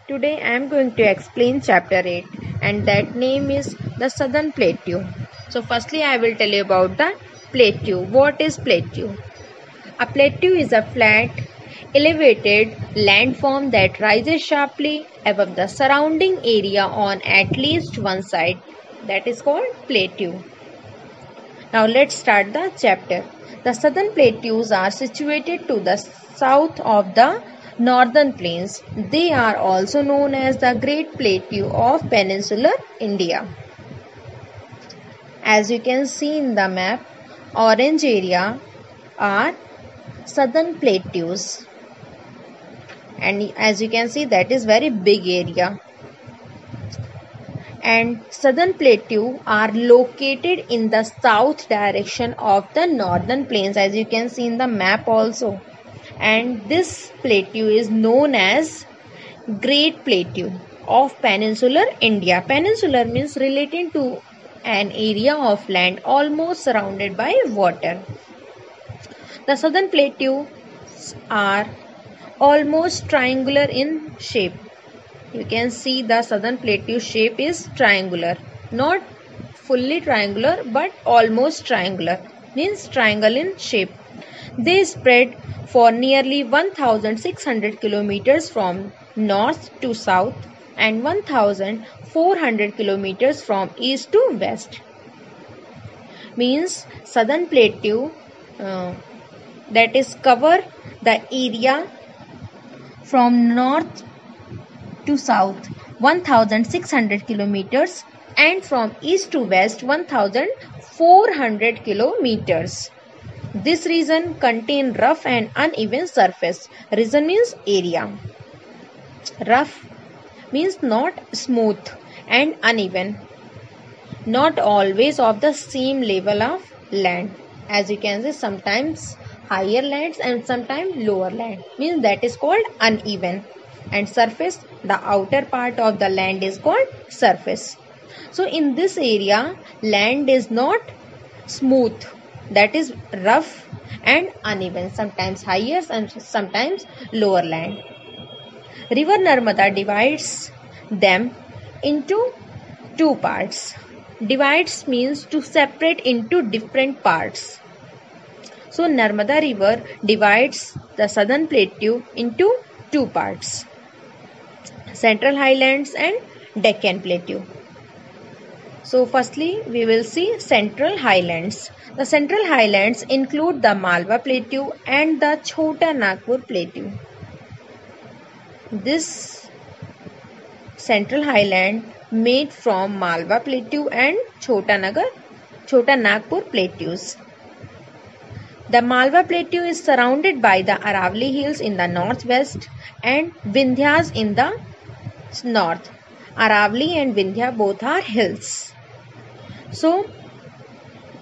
Today I am going to explain chapter 8 and that name is the Southern Plateau. So firstly I will tell you about the plateau. What is plateau? A plateau is a flat, elevated landform that rises sharply above the surrounding area on at least one side. That is called plateau. Now let's start the chapter. The southern plateaus are situated to the south of the northern plains. They are also known as the Great Plateau of Peninsular India. As you can see in the map, orange area are southern plateaus. And as you can see, that is very big area. And southern plateau are located in the south direction of the northern plains, as you can see in the map also. And this plateau is known as Great Plateau of Peninsular India. Peninsular means relating to an area of land almost surrounded by water. The southern plateaus are almost triangular in shape. You can see the southern plateau shape is triangular, not fully triangular but almost triangular, means triangle in shape. They spread for nearly 1600 kilometers from north to south and 1400 kilometers from east to west. Means southern plateau that is cover the area from north to south 1600 kilometers and from east to west 1400 kilometers. This region contain rough and uneven surface. Region means area. Rough means not smooth and uneven, not always of the same level of land. As you can see, sometimes higher lands and sometimes lower land, means that is called uneven. And surface, the outer part of the land is called surface. So in this area, land is not smooth, that is rough and uneven, sometimes higher and sometimes lower land. River Narmada divides them into two parts. Divides means to separate into different parts. So Narmada river divides the southern plateau into two parts: Central Highlands and Deccan Plateau. So firstly we will see Central Highlands. The Central Highlands include the Malwa Plateau and the Chota Nagpur Plateau. This Central Highland made from Malwa Plateau and Chota Nagpur Plateaus. The Malwa Plateau is surrounded by the Aravalli Hills in the northwest and Vindhyas in the north. Aravalli and Vindhya both are hills. So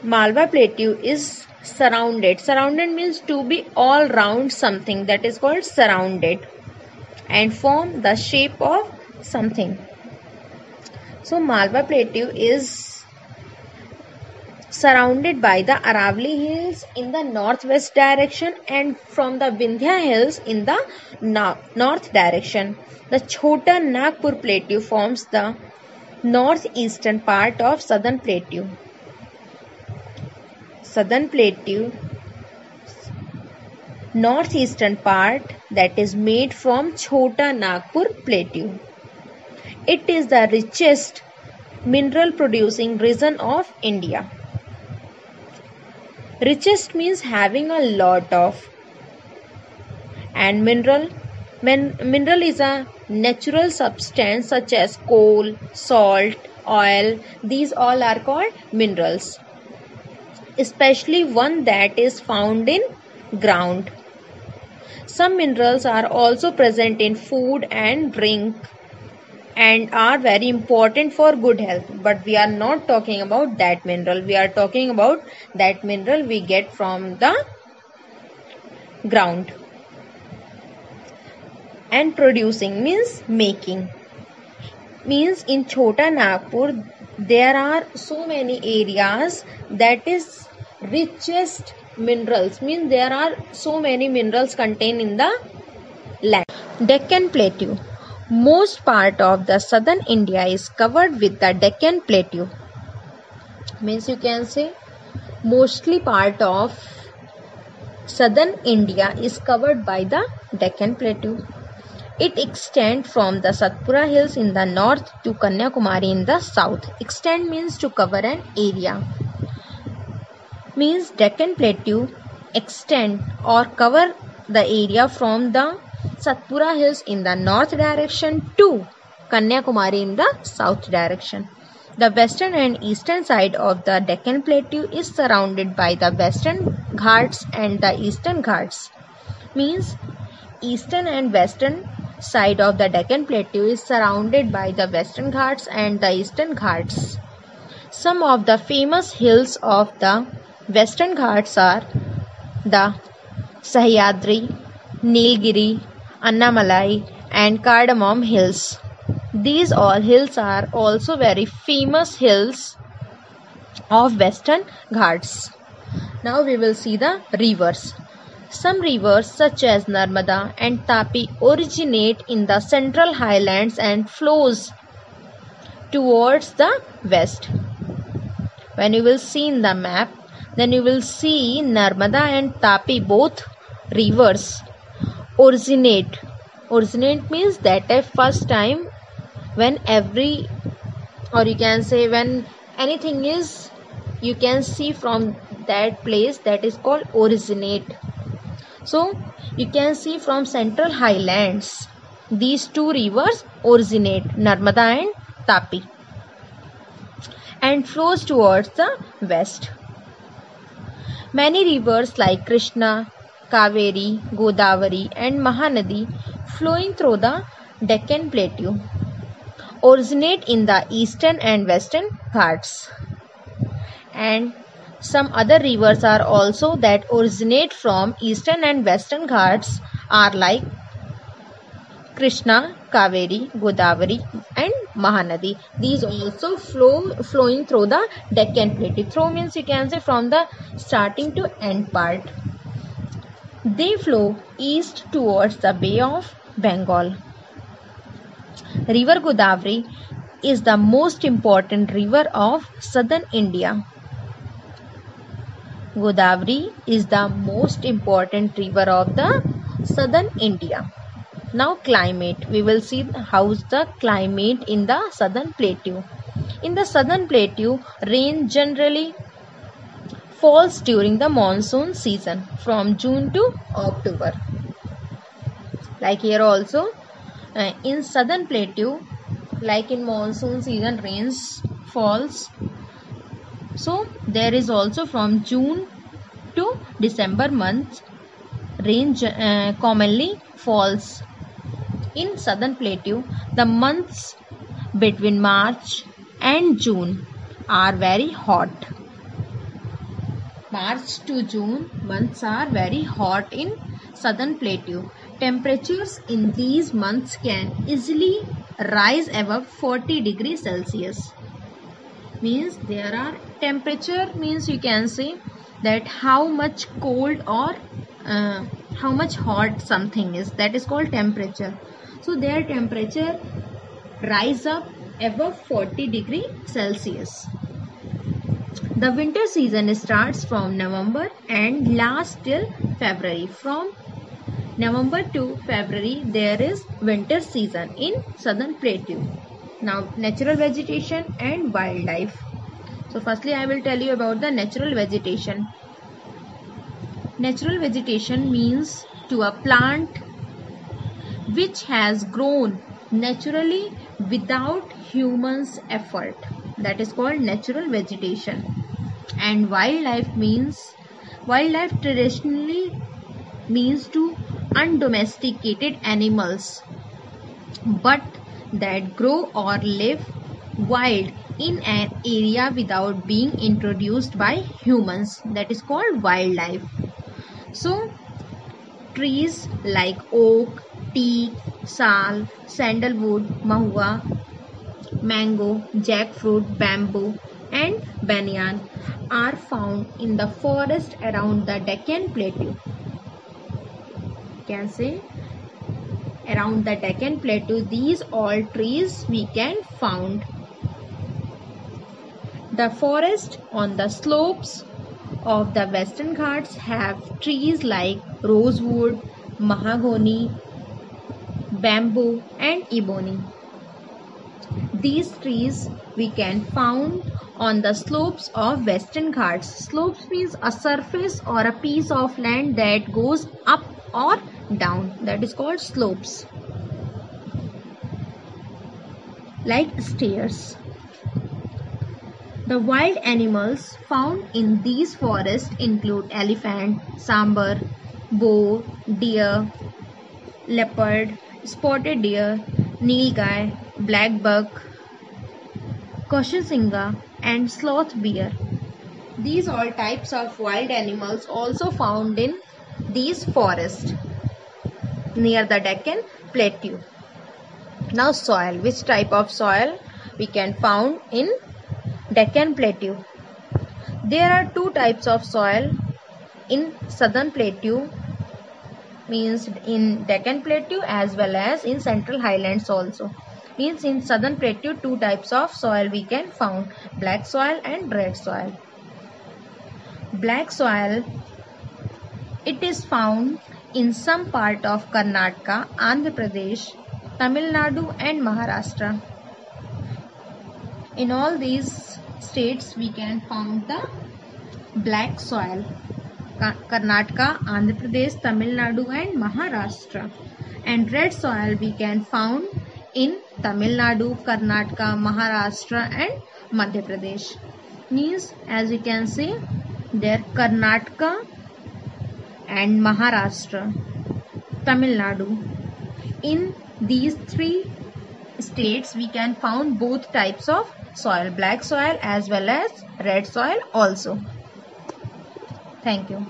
Malwa Plateau is surrounded. Surrounded means to be all round something, that is called surrounded, and form the shape of something. So Malwa Plateau is surrounded by the Aravalli Hills in the northwest direction and from the Vindhya Hills in the north direction. The Chota Nagpur Plateau forms the northeastern part of Southern Plateau. Southern Plateau northeastern part that is made from Chota Nagpur Plateau. It is the richest mineral producing region of India. Richest means having a lot of, and mineral is a natural substance such as coal, salt, oil. These all are called minerals, especially one that is found in ground. Some minerals are also present in food and drink and are very important for good health, but we are not talking about that mineral. We are talking about that mineral we get from the ground. And producing means making. Means in Chota Nagpur there are so many areas that is richest minerals, means there are so many minerals contained in the land. Deccan Plateau. Most part of the southern India is covered with the Deccan Plateau. Means you can say mostly part of southern India is covered by the Deccan Plateau. It extends from the Satpura Hills in the north to Kanyakumari in the south. Extend means to cover an area. Means Deccan Plateau extend or cover the area from the Satpura Hills in the north direction to Kanyakumari in the south direction. The western and eastern side of the Deccan Plateau is surrounded by the Western Ghats and the Eastern Ghats. Means eastern and western side of the Deccan Plateau is surrounded by the Western Ghats and the Eastern Ghats. Some of the famous hills of the Western Ghats are the Sahyadri, Nilgiri, Annamalai and Cardamom Hills. These all hills are also very famous hills of Western Ghats. Now we will see the rivers. Some rivers such as Narmada and Tapi originate in the central highlands and flows towards the west. When you will see in the map, then you will see Narmada and Tapi, both rivers originate. Originate means that a first time when every, or you can say when anything is, you can see from that place, that is called originate. So you can see from central highlands these two rivers originate, Narmada and Tapi, and flows towards the west. Many rivers like Krishna, Kaveri, Godavari and Mahanadi flowing through the Deccan Plateau originate in the eastern and western Ghats. And some other rivers are also that originate from eastern and western Ghats are like Krishna, Kaveri, Godavari and Mahanadi. These also flowing through the Deccan Plateau. Through means you can say from the starting to end part. They flow east towards the Bay of Bengal. River Godavari is the most important river of southern India. Godavari is the most important river of the southern India. Now climate. We will see how's the climate in the southern plateau. In the southern plateau, rain generally falls during the monsoon season from June to October. Like here also, in southern plateau, like in monsoon season, rains falls. So there is also from June to December month, rain commonly falls. In southern plateau, the months between March and June are very hot. March to June months are very hot in southern plateau. Temperatures in these months can easily rise above 40 degrees Celsius. Means there are temperature, means you can say that how much cold or how much hot something is, that is called temperature. So their temperature rise up above 40 degrees Celsius. The winter season starts from November and lasts till February. From November to February there is winter season in southern plateau. Now natural vegetation and wildlife. So firstly I will tell you about the natural vegetation. Natural vegetation means to a plant which has grown naturally without humans' effort. That is called natural vegetation. And wildlife means, wildlife traditionally means to undomesticated animals but that grow or live wild in an area without being introduced by humans. That is called wildlife. So trees like oak, teak, sal, sandalwood, mahua, mango, jackfruit, bamboo and banyan are found in the forest around the Deccan Plateau. You can say Around the Deccan Plateau, these all trees we can found. The forest on the slopes of the Western Ghats have trees like rosewood, mahogany, bamboo and ebony. These trees we can found on the slopes of Western Ghats. Slopes means a surface or a piece of land that goes up or down. That is called slopes. Like stairs. The wild animals found in these forests include elephant, sambar, boar, deer, leopard, spotted deer, nilgai, black buck, Koshisinga and sloth bear. These all types of wild animals also found in these forests near the Deccan Plateau. Now soil. Which type of soil we can found in Deccan Plateau? There are two types of soil in Southern Plateau, means in Deccan Plateau as well as in Central Highlands also. Means in Southern Plateau two types of soil we can found, black soil and red soil. Black soil, it is found in some part of Karnataka, Andhra Pradesh, Tamil Nadu and Maharashtra. In all these states we can find the black soil. Karnataka, Andhra Pradesh, Tamil Nadu and Maharashtra. And red soil we can found in Tamil Nadu, Karnataka, Maharashtra and Madhya Pradesh. Means as you can see there Karnataka and Maharashtra, Tamil Nadu. In these three states we can found both types of soil, black soil as well as red soil also. Thank you.